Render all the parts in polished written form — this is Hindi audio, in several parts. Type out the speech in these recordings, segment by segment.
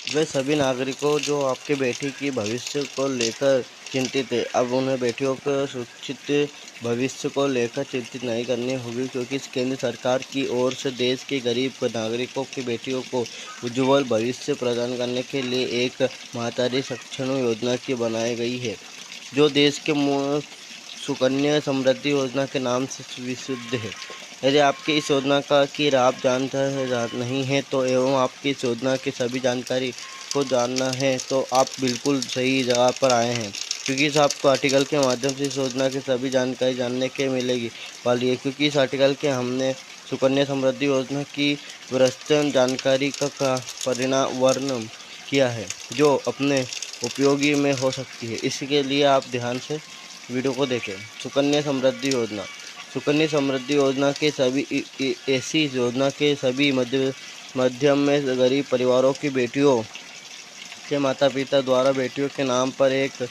वे सभी नागरिकों जो आपके बेटी की भविष्य को लेकर चिंतित थे, अब उन्हें बेटियों के सुरक्षित भविष्य को लेकर चिंतित नहीं करनी होगी, क्योंकि केंद्र सरकार की ओर से देश के गरीब नागरिकों की बेटियों को उज्ज्वल भविष्य प्रदान करने के लिए एक महत्वपूर्ण सक्षम योजना की बनाई गई है, जो देश के सुकन्या समृद्धि योजना के नाम से विशुद्ध है। यदि आपकी इस योजना की आप नहीं है तो एवं आपकी इस योजना की सभी जानकारी को जानना है तो आप बिल्कुल सही जगह पर आए हैं, क्योंकि इस आपको आर्टिकल के माध्यम से इस योजना की सभी जानकारी जानने के मिलेगी वाली है। क्योंकि इस आर्टिकल के हमने सुकन्या समृद्धि योजना की विस्तृत जानकारी का परिणाम वर्णन किया है, जो अपने उपयोगी में हो सकती है। इसके लिए आप ध्यान से वीडियो को देखें। सुकन्या समृद्धि योजना। सुकन्या समृद्धि योजना के सभी ऐसी योजना के सभी मध्यम में गरीब परिवारों की बेटियों के माता पिता द्वारा बेटियों के नाम पर एक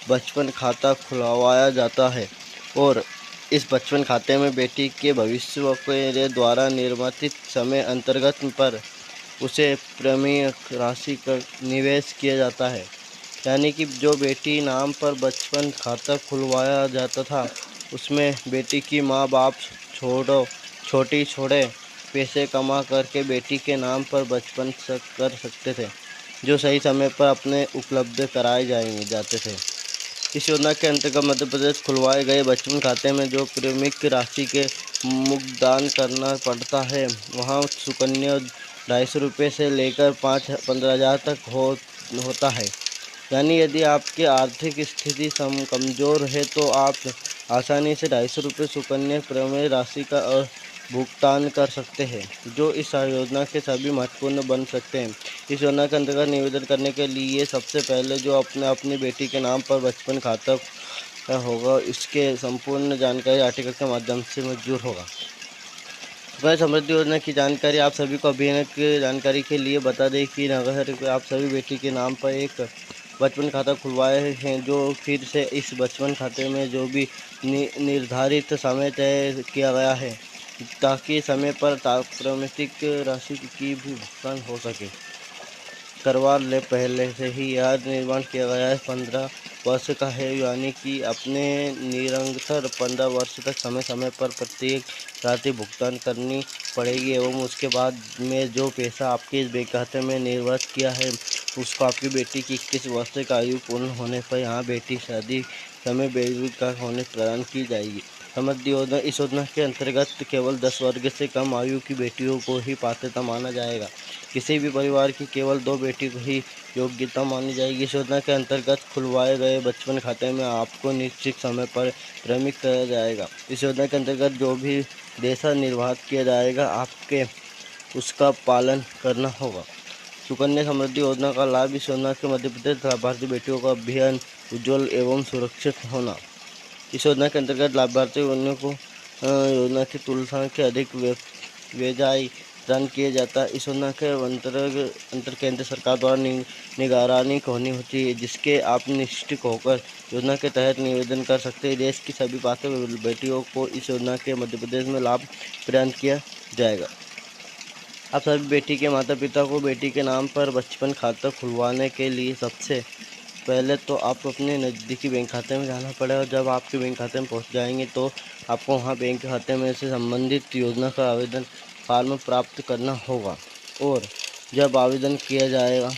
बचपन खाता खुलवाया जाता है, और इस बचपन खाते में बेटी के भविष्य के द्वारा निर्धारित समय अंतर्गत पर उसे प्रीमियम राशि का निवेश किया जाता है। यानी कि जो बेटी नाम पर बचपन खाता खुलवाया जाता था, उसमें बेटी की माँ बाप छोटे पैसे कमा करके बेटी के नाम पर बचपन कर सकते थे, जो सही समय पर अपने उपलब्ध कराए जाते थे। इस योजना के अंतर्गत मध्य प्रदेश खुलवाए गए बचपन खाते में जो प्रीमियम राशि के मुद्गदान करना पड़ता है, वहाँ सुकन्या 250 रुपये से लेकर 15,000 तक होता है। यानी यदि आपकी आर्थिक स्थिति कमज़ोर है तो आप आसानी से 250 रुपये सुकन्या प्रीमियम राशि का भुगतान कर सकते हैं, जो इस योजना के सभी महत्वपूर्ण बन सकते हैं। इस योजना के अंतर्गत निवेदन करने के लिए सबसे पहले जो अपनी बेटी के नाम पर बचपन खाता होगा, इसके संपूर्ण जानकारी आर्टिकल के माध्यम से मंजूर होगा। सुकन्या समृद्धि योजना की जानकारी आप सभी को अभियान की जानकारी के लिए बता दें कि अगर आप सभी बेटी के नाम पर एक बचपन खाता खुलवाए हैं, जो फिर से इस बचपन खाते में जो भी निर्धारित समय तय किया गया है, ताकि समय पर प्राथमिक राशि की भी भुगतान हो सके, करवा ले। पहले से ही यह निर्माण किया गया है 15 वर्ष का है, यानी कि अपने निरंतर 15 वर्ष तक समय पर प्रत्येक राशि भुगतान करनी पड़ेगी, एवं उसके बाद में जो पैसा आपके इस बैंक खाते में निर्वात किया है, उसको आपकी बेटी की 21 वर्ष का आयु पूर्ण होने पर यहाँ बेटी शादी समय बेरोजगार होने प्रदान की जाएगी। समृद्धि योजना। इस योजना के अंतर्गत केवल 10 वर्ष से कम आयु की बेटियों को ही पात्रता माना जाएगा। किसी भी परिवार की केवल 2 बेटी को ही योग्यता मानी जाएगी। इस योजना के अंतर्गत खुलवाए गए बचपन खाते में आपको निश्चित समय पर प्रीमियम कराया जाएगा। इस योजना के अंतर्गत जो भी देशा निर्वाह किया जाएगा, आपके उसका पालन करना होगा। सुकन्या समृद्धि योजना का लाभ। इस योजना के मध्य प्रदेश लाभार्थी बेटियों का अभियान उज्ज्वल एवं सुरक्षित होना। इस योजना के अंतर्गत लाभार्थी को योजना की तुलना के अधिक ब्याज प्रदान किया जाता है। इस योजना के अंतर केंद्र सरकार द्वारा निगरानी होनी होती है, जिसके आप निश्चित होकर योजना के तहत निवेदन कर सकते हैं। देश की सभी पात्र बेटियों को इस योजना के मध्य प्रदेश में लाभ प्रदान किया जाएगा। आप सभी बेटी के माता पिता को बेटी के नाम पर बचपन खाता खुलवाने के लिए सबसे पहले तो आप अपने नज़दीकी बैंक खाते में जाना पड़ेगा। जब आपके बैंक खाते में पहुंच जाएंगे तो आपको वहां बैंक खाते में से संबंधित योजना का आवेदन फॉर्म प्राप्त करना होगा, और जब आवेदन किया जाएगा